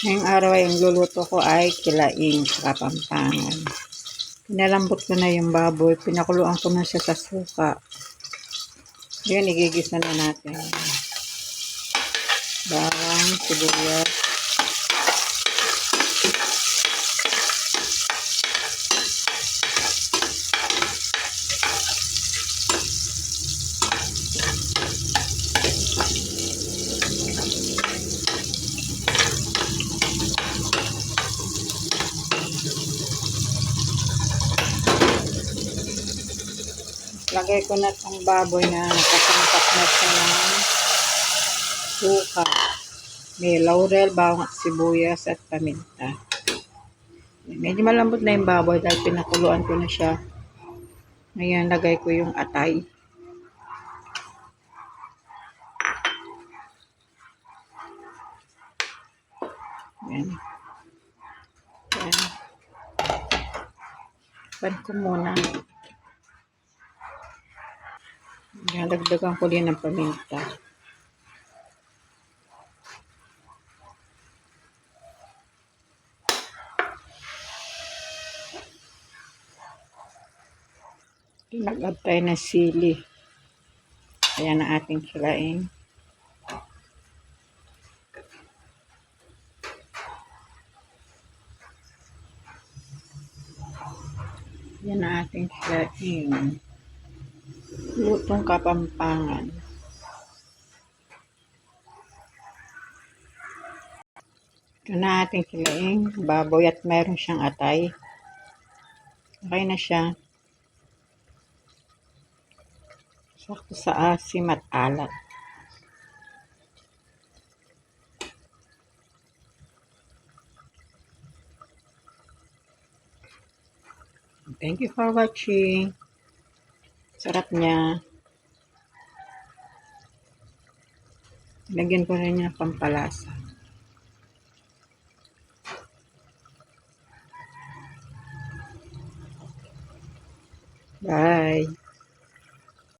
Ngayong araw ay ang luluto ko ay kilaing sa Kapampangan. Pinalambot ko na yung baboy. Pinakuluan ko na siya sa suka. Yun, igigisa na natin. Bawang, sibuyas. Lagay ko na itong baboy na nakasangkap na siya ng suka. May laurel, bawang at sibuyas at paminta. Medyo malambot na yung baboy dahil pinakuluan ko na siya. Ngayon, lagay ko yung atay. Yan. Yan. Pan ko muna. Dagdagan ko din ng paminta. Nag-add tayo ng sili. Ayan ang ating kilaing. Yan ang ating kilaing. Lutong Kapampangan. Ito na ating kilaing. Baboy at mayroon siyang atay. Okay na siya. Sakto sa asim at alat. Thank you for watching. Sarap niya. Lagyan ko rin niya pampalasa. Bye.